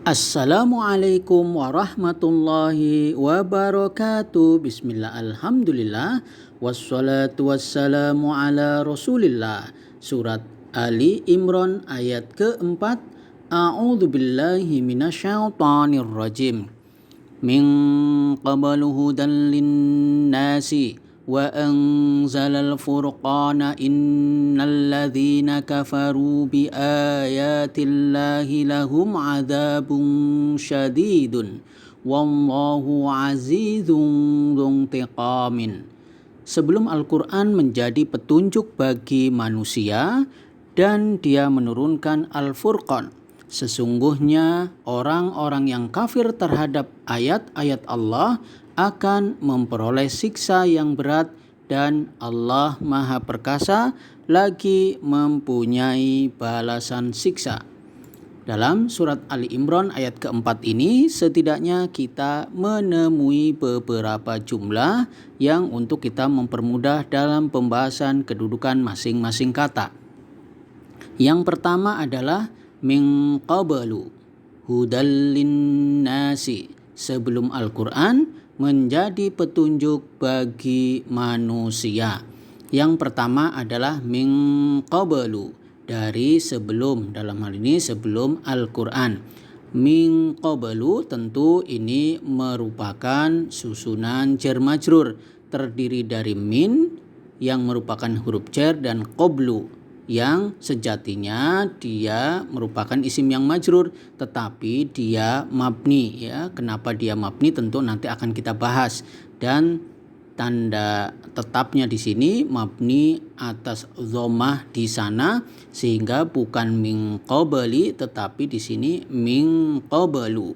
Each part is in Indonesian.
Assalamualaikum warahmatullahi wabarakatuh. Bismillah, alhamdulillah, wassalatu wassalamu ala rasulillah. Surat Ali Imran ayat keempat. A'udzu billahi minasyaitonir rajim. Min qablu hudan linnasi wa anzalal furqana innal ladzina kafaru bi ayatillahi lahum adzabun syadidun wallahu azizun dzuntiqamin. Sebelum Al-Quran menjadi petunjuk bagi manusia dan dia menurunkan Al-Furqan, sesungguhnya orang-orang yang kafir terhadap ayat-ayat Allah akan memperoleh siksa yang berat dan Allah Maha Perkasa lagi mempunyai balasan siksa. Dalam surat Ali Imran ayat keempat ini setidaknya kita menemui beberapa jumlah yang untuk kita mempermudah dalam pembahasan kedudukan masing-masing kata. Yang pertama adalah min qablu hudal linnasi, sebelum Al-Quran menjadi petunjuk bagi manusia. Yang pertama adalah min qablu, dari sebelum, dalam hal ini sebelum Al-Quran. Min qablu tentu ini merupakan susunan jar majrur, terdiri dari min yang merupakan huruf jar dan qablu yang sejatinya dia merupakan isim yang majrur tetapi dia mabni ya. Kenapa dia mabni tentu nanti akan kita bahas, dan tanda tetapnya di sini mabni atas dhammah di sana sehingga bukan min qabli tetapi di sini min qablu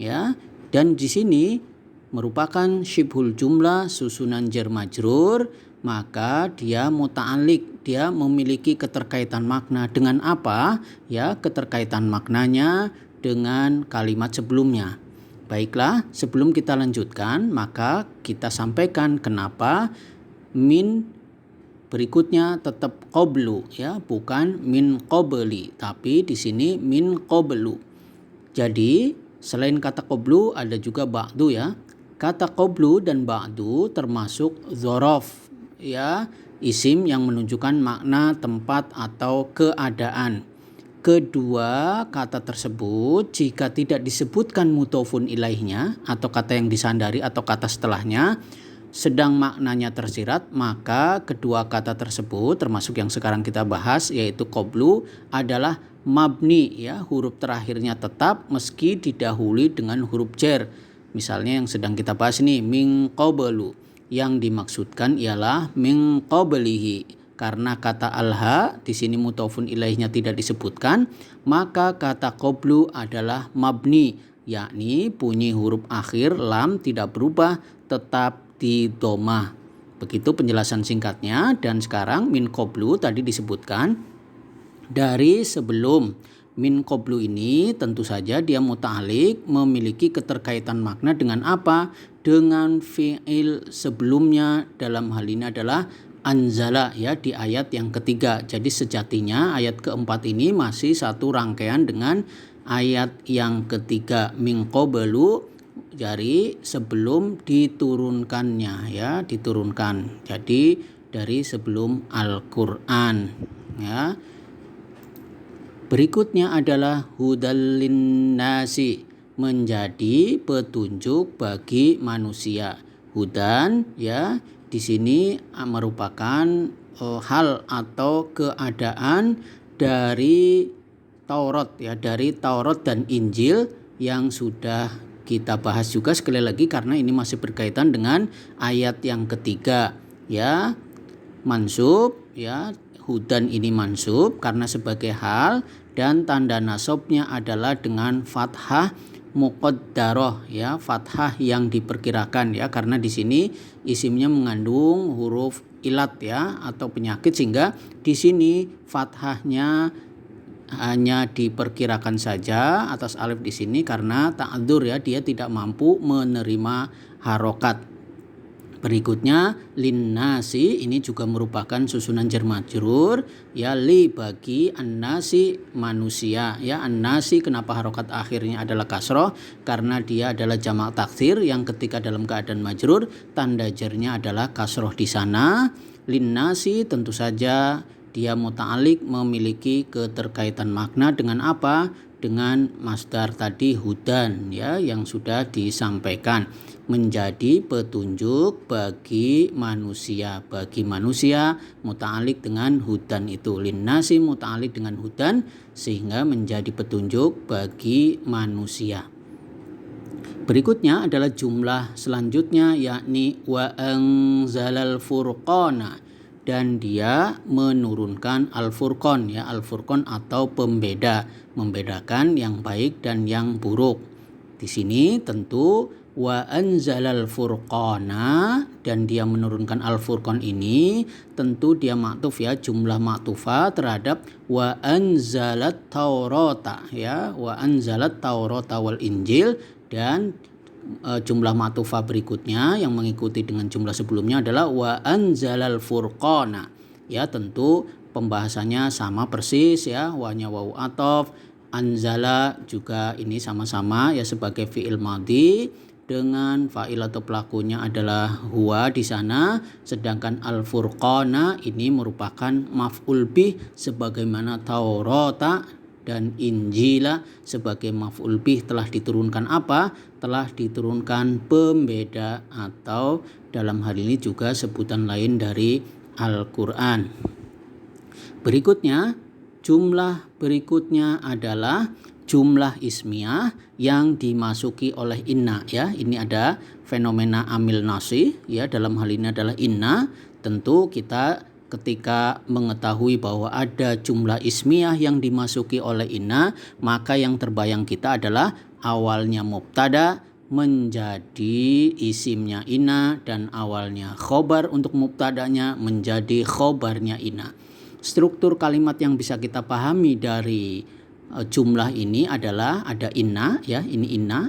ya. Dan di sini merupakan syibhul jumlah, susunan jar majrur, maka dia muta'alliq, dia memiliki keterkaitan makna dengan apa? Ya, keterkaitan maknanya dengan kalimat sebelumnya. Baiklah, sebelum kita lanjutkan, maka kita sampaikan kenapa min berikutnya tetap qablu ya, bukan min qabli, tapi di sini min qablu. Jadi, selain kata qablu ada juga ba'du ya. Kata qablu dan ba'du termasuk dzaraf ya, isim yang menunjukkan makna tempat atau keadaan. Kedua kata tersebut jika tidak disebutkan mudhofun ilaihnya atau kata yang disandari atau kata setelahnya sedang maknanya tersirat, maka kedua kata tersebut termasuk yang sekarang kita bahas yaitu qablu adalah mabni ya, huruf terakhirnya tetap meski didahului dengan huruf jar. Misalnya yang sedang kita bahas ini min qablu, yang dimaksudkan ialah min qablihi. Karena kata alha di sini mudhofun ilaihnya tidak disebutkan, maka kata qablu adalah mabni, yakni bunyi huruf akhir lam tidak berubah, tetap di dhammah. Begitu penjelasan singkatnya. Dan sekarang min qablu tadi disebutkan dari sebelum. Min qablu ini tentu saja dia muta'alliq, memiliki keterkaitan makna dengan apa? Dengan fi'il sebelumnya, dalam hal ini adalah anzala ya, di ayat yang ketiga. Jadi sejatinya ayat keempat ini masih satu rangkaian dengan ayat yang ketiga, min qablu, dari sebelum diturunkannya ya, diturunkan. Jadi dari sebelum Al-Qur'an ya. Berikutnya adalah hudal linnasi, menjadi petunjuk bagi manusia. Hudan ya, di sini merupakan hal atau keadaan dari Taurat ya, dari Taurat dan Injil yang sudah kita bahas juga sekali lagi karena ini masih berkaitan dengan ayat yang ketiga ya. Mansub ya, hudan ini mansub karena sebagai hal, dan tanda nasabnya adalah dengan fathah muqaddarah ya, fathah yang diperkirakan ya, karena di sini isimnya mengandung huruf ilat ya atau penyakit, sehingga di sini fathahnya hanya diperkirakan saja atas alif di sini karena ta'adzur ya, dia tidak mampu menerima harokat. Berikutnya linnasi, ini juga merupakan susunan jar majrur ya, li bagi, annasi manusia ya. Annasi kenapa harokat akhirnya adalah kasroh? Karena dia adalah jamak taksir yang ketika dalam keadaan majrur tanda jarnya adalah kasroh di sana. Linnasi tentu saja dia muta'alik, memiliki keterkaitan makna dengan apa? Dengan masdar tadi hudan ya, yang sudah disampaikan, menjadi petunjuk bagi manusia. Bagi manusia muta'alik dengan hudan itu, linnasi muta'alik dengan hudan sehingga menjadi petunjuk bagi manusia. Berikutnya adalah jumlah selanjutnya, yakni wa anzalal furqana, dan dia menurunkan al-furqan ya, al-furqan atau pembeda, membedakan yang baik dan yang buruk. Di sini tentu wa anzalal furqana, dan dia menurunkan al-furqan ini tentu dia maktuf ya, jumlah maktufa terhadap wa anzalat taurata ya, wa anzalat taurata wal injil, dan jumlah ma'tufah berikutnya yang mengikuti dengan jumlah sebelumnya adalah wa anzalal furqana ya. Tentu pembahasannya sama persis ya, wanya wawu ataf, anzala juga ini sama-sama ya sebagai fi'il madhi dengan fa'il atau pelakunya adalah huwa di sana, sedangkan al-furqana ini merupakan maf'ul bih sebagaimana taurata dan injila sebagai maf'ul bih telah diturunkan apa? Telah diturunkan pembeda, atau dalam hal ini juga sebutan lain dari Al-Quran. Berikutnya, jumlah berikutnya adalah jumlah ismiyah yang dimasuki oleh inna ya. Ini ada fenomena amil nasih ya, dalam hal ini adalah inna. Tentu kita ketika mengetahui bahwa ada jumlah ismiyah yang dimasuki oleh inna, maka yang terbayang kita adalah awalnya mubtada menjadi isimnya inna, dan awalnya khobar untuk mubtadanya menjadi khobarnya inna. Struktur kalimat yang bisa kita pahami dari jumlah ini adalah ada inna ya, ini inna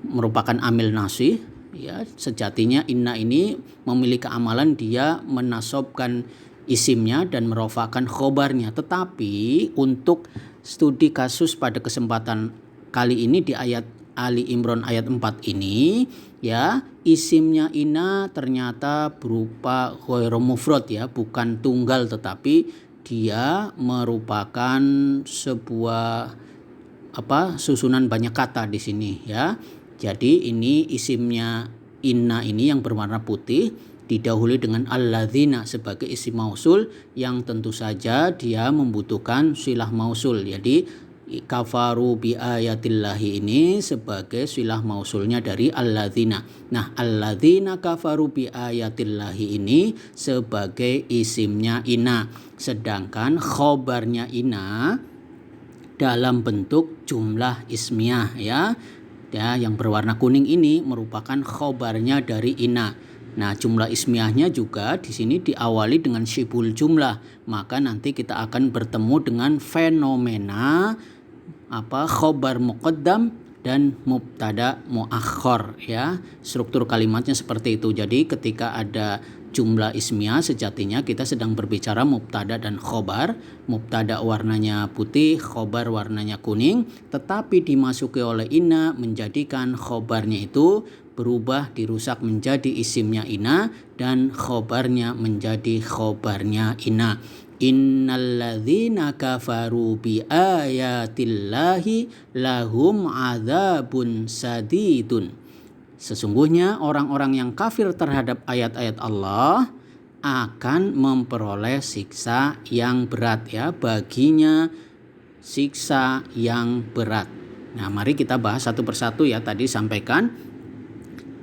merupakan amil nasih ya. Sejatinya inna ini memiliki amalan dia menasobkan isimnya dan merofakan khobarnya, tetapi untuk studi kasus pada kesempatan kali ini di ayat Ali Imran ayat 4 ini ya, isimnya inna ternyata berupa ghairu mufrad ya, bukan tunggal, tetapi dia merupakan sebuah susunan banyak kata di sini ya. Jadi ini isimnya inna ini yang berwarna putih didahului dengan alladzina sebagai isim mausul yang tentu saja dia membutuhkan silah mausul. Jadi kafaru bi ayatillahi ini sebagai silah mausulnya dari alladzina. Nah, alladzina kafaru bi ayatillahi ini sebagai isimnya inna, sedangkan khobarnya inna dalam bentuk jumlah ismiyah ya. Ya, yang berwarna kuning ini merupakan khobarnya dari inna. Nah, jumlah ismiyahnya juga di sini diawali dengan syibul jumlah, maka nanti kita akan bertemu dengan fenomena khobar muqaddam dan mubtada muakhor ya. Struktur kalimatnya seperti itu. Jadi ketika ada jumlah ismiyah sejatinya kita sedang berbicara mubtada dan khobar. Mubtada warnanya putih, khobar warnanya kuning, tetapi dimasuki oleh inna menjadikan khobarnya itu berubah, dirusak menjadi isimnya inna dan khobarnya menjadi khobarnya inna. Innalladzina kafaru bi ayatillahi lahum adzabun sadidun. Sesungguhnya orang-orang yang kafir terhadap ayat-ayat Allah akan memperoleh siksa yang berat ya, baginya siksa yang berat. Nah, mari kita bahas satu persatu ya. Tadi sampaikan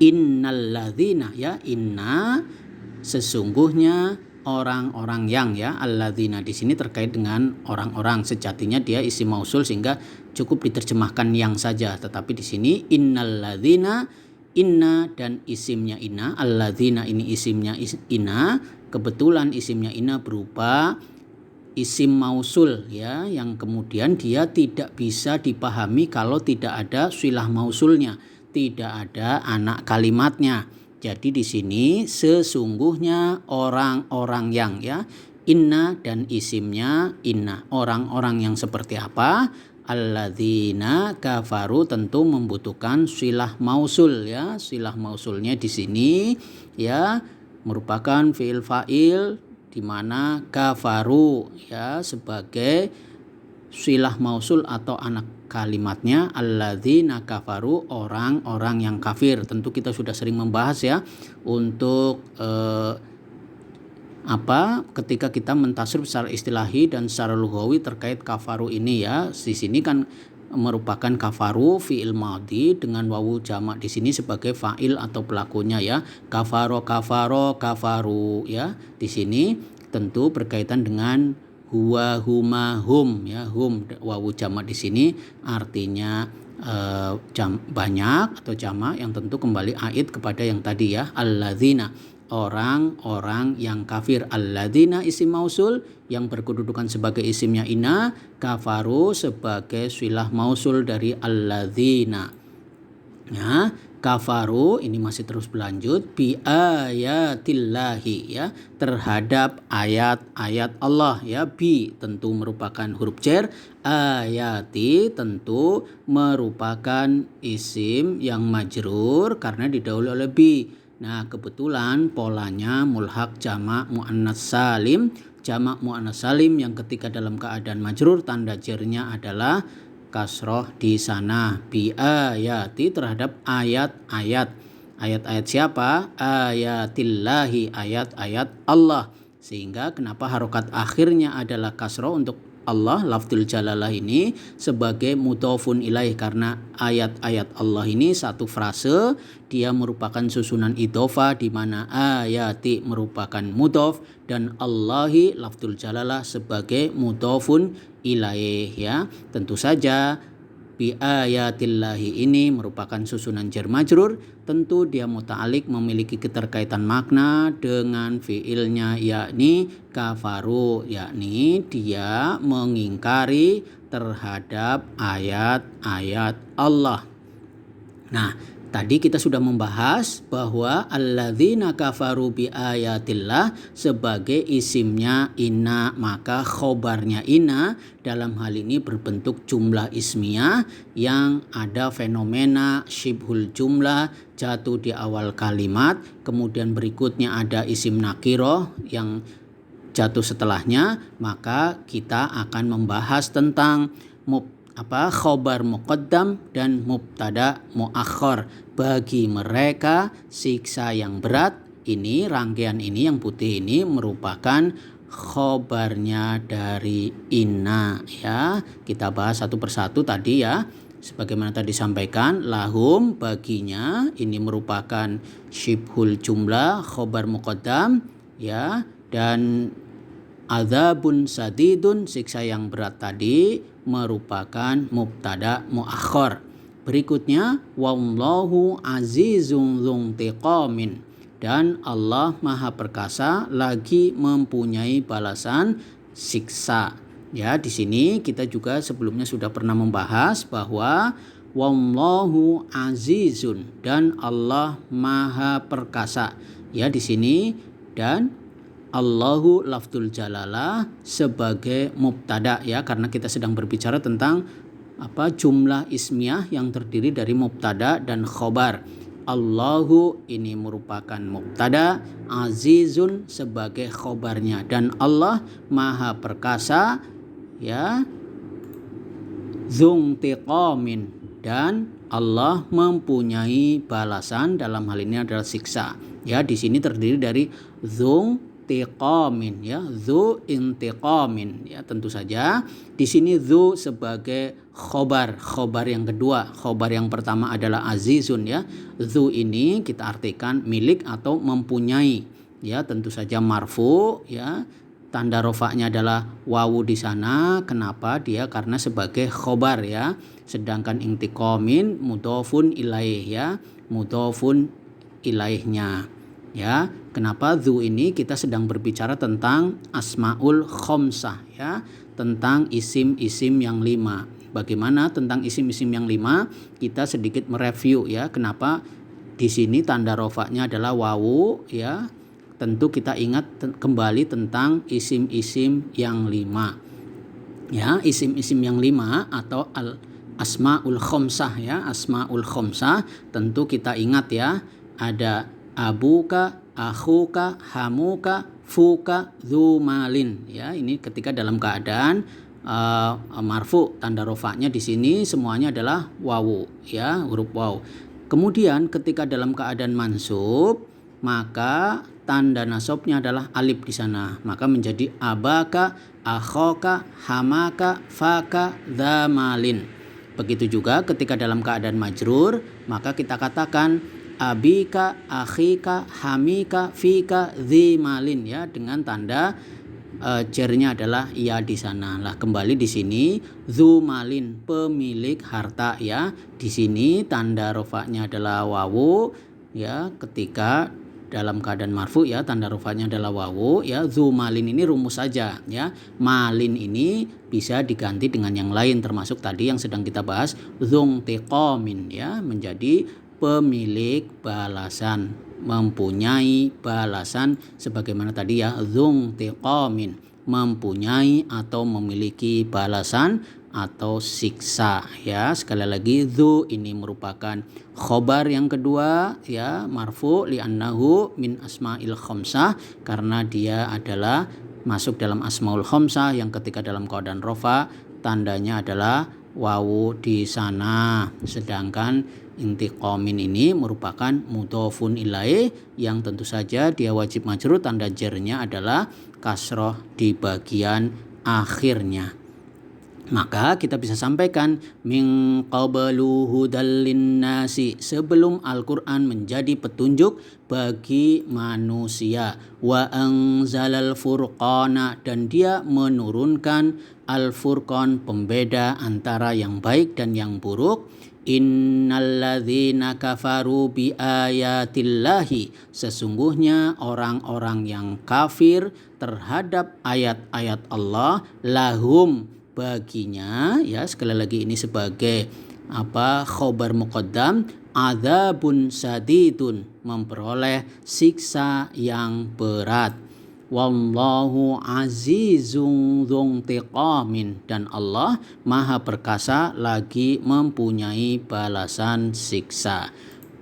innalladzina ya, inna sesungguhnya orang-orang yang ya, alladzina di sini terkait dengan orang-orang, sejatinya dia isim mausul sehingga cukup diterjemahkan yang saja, tetapi di sini innalladzina, inna dan isimnya inna, alladzina ini isimnya inna, kebetulan isimnya inna berupa isim mausul ya, yang kemudian dia tidak bisa dipahami kalau tidak ada silah mausulnya, tidak ada anak kalimatnya. Jadi di sini sesungguhnya orang-orang yang, ya, inna dan isimnya inna. Orang-orang yang seperti apa? Alladzina kafaru tentu membutuhkan silah mausul, ya. Silah mausulnya di sini, ya, merupakan fiil fa'il di mana kafaru, ya, sebagai silah mausul atau anak kalimatnya alladzina kafaru, orang-orang yang kafir. Tentu kita sudah sering membahas, ya, untuk ketika kita mentasrif secara istilahi dan secara lughawi terkait kafaru ini, ya. Di sini kan merupakan kafaru fiil madhi dengan wawu jamak di sini sebagai fa'il atau pelakunya, ya. Kafaro kafaru, ya. Di sini tentu berkaitan dengan huwa huma hum, ya. Hum wawu jamak di sini artinya banyak atau jamak yang tentu kembali aid kepada yang tadi, ya, alladzina, orang-orang yang kafir. Alladzina isim mausul yang berkedudukan sebagai isimnya inna, kafaru sebagai silah mausul dari alladzina. Ya, kafaru ini masih terus berlanjut bi ayatillahi, ya, terhadap ayat-ayat Allah, ya. Bi tentu merupakan huruf jar, ayati tentu merupakan isim yang majrur karena didahului oleh bi. Nah, kebetulan polanya mulhaq jamak muannas salim. Jamak muannas salim yang ketika dalam keadaan majrur tanda jarnya adalah kasroh di sana. Bi ayati terhadap ayat-ayat. Ayat-ayat siapa? Ayatillahi, ayat-ayat Allah. Sehingga kenapa harokat akhirnya adalah kasroh untuk Allah, lafdzul jalalah ini sebagai mudhofun ilaih, karena ayat-ayat Allah ini satu frase, dia merupakan susunan idhofah di mana ayati merupakan mudhof dan Allahi lafdzul jalalah sebagai mudhofun ilaih, ya. Tentu saja bi ayatillahi ini merupakan susunan jar majrur, tentu dia muta'alik memiliki keterkaitan makna dengan fiilnya, yakni kafaru, yakni dia mengingkari terhadap ayat-ayat Allah. Nah, tadi kita sudah membahas bahwa alladzina kafaru bi ayatillah sebagai isimnya inna, maka khobarnya inna dalam hal ini berbentuk jumlah ismiyah yang ada fenomena syibhul jumlah jatuh di awal kalimat, kemudian berikutnya ada isim nakiroh yang jatuh setelahnya, maka kita akan membahas tentang khobar muqaddam dan mubtada muakhir. Bagi mereka siksa yang berat ini, rangkaian ini yang putih ini merupakan khobarnya dari inna, ya. Kita bahas satu persatu tadi, ya. Sebagaimana tadi disampaikan, lahum baginya ini merupakan syibhul jumlah khobar muqaddam, ya, dan adzabun sadidun siksa yang berat tadi merupakan mubtada muakhir. Berikutnya wallahu azizun dzuntiqamin, dan Allah Maha Perkasa lagi mempunyai balasan siksa. Ya, di sini kita juga sebelumnya sudah pernah membahas bahwa wallahu azizun dan Allah Maha Perkasa. Ya, di sini dan Allahu lafdzul jalalah sebagai mubtada, ya, karena kita sedang berbicara tentang jumlah ismiyah yang terdiri dari mubtada dan khobar. Allahu ini merupakan mubtada, azizun sebagai khobarnya, dan Allah Maha Perkasa, ya, dzuntiqamin, dan Allah mempunyai balasan, dalam hal ini adalah siksa. Ya, di sini terdiri dari intiqamin, ya, dzu intiqamin, ya. Tentu saja di sini dzu sebagai khobar yang kedua. Khobar yang pertama adalah azizun, ya. Dzu ini kita artikan milik atau mempunyai, ya. Tentu saja marfu, ya. Tanda rofaknya adalah wawu di sana. Kenapa? Dia karena sebagai khobar, ya. Sedangkan intiqamin mudhofun ilaih, ya. Mudhofun ilaihnya. Ya, kenapa dzu ini kita sedang berbicara tentang asmaul khamsah, ya, tentang isim-isim yang 5. Bagaimana tentang isim-isim yang 5? Kita sedikit mereview, ya, kenapa di sini tanda rofa'nya adalah wawu ya. Tentu kita ingat kembali tentang isim-isim yang 5. Ya, isim-isim yang 5 atau asmaul khomsah ya, asmaul khomsah tentu kita ingat ya, ada abuka, akhuka, hamuka, fuka, dzumalin ya. Ini ketika dalam keadaan marfu, tanda rofa'nya di sini semuanya adalah wawu ya, huruf waw. Kemudian ketika dalam keadaan mansub, maka tanda nasabnya adalah alif di sana. Maka menjadi abaka, akhoka, hamaka, faka, dzamalin. Begitu juga ketika dalam keadaan majrur, maka kita katakan abika, akhika, hamika, fika, dzimalin ya, dengan tanda jernya adalah ya di sana. Lah kembali di sini dzumalin, pemilik harta ya. Di sini tanda rofa'nya adalah wawu ya, ketika dalam keadaan marfu ya, tanda rofa'nya adalah wawu ya. Dzumalin ini rumus saja ya. Malin ini bisa diganti dengan yang lain, termasuk tadi yang sedang kita bahas dzuntiqamin ya, menjadi pemilik balasan, mempunyai balasan, sebagaimana tadi ya, dzuntiqamin, mempunyai atau memiliki balasan atau siksa ya. Sekali lagi, dzu ini merupakan khobar yang kedua ya, marfu li'annahu min asma'il khamsah, karena dia adalah masuk dalam asmaul khamsah yang ketika dalam keadaan rofa tandanya adalah wawu di sana. Sedangkan intiqamin ini merupakan mudhofun ilaih yang tentu saja dia wajib majrur, tanda jernya adalah kasroh di bagian akhirnya. Maka kita bisa sampaikan min qablu hudal linnasi, sebelum Al-Qur'an menjadi petunjuk bagi manusia, wa anzalal furqana, dan dia menurunkan al-furqan, pembeda antara yang baik dan yang buruk. Innalladzina kafaru bi ayatillahi, sesungguhnya orang-orang yang kafir terhadap ayat-ayat Allah, lahum, baginya ya, sekali lagi ini sebagai khobar muqaddam, adzabun sadidun, memperoleh siksa yang berat. Wallahu azizun dzuntiqamin, dan Allah maha perkasa lagi mempunyai balasan siksa.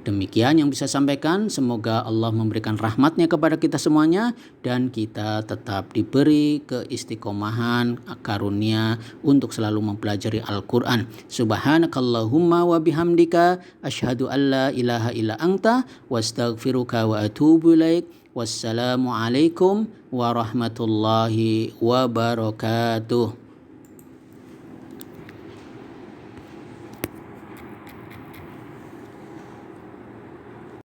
Demikian yang bisa sampaikan. Semoga Allah memberikan rahmatnya kepada kita semuanya, dan kita tetap diberi keistiqomahan karunia untuk selalu mempelajari Al-Quran. Subhanakallahumma wa bihamdika asyhadu an la ilaha illa anta wastaghfiruka wa atubu ilaik. Wassalamualaikum warahmatullahi wabarakatuh.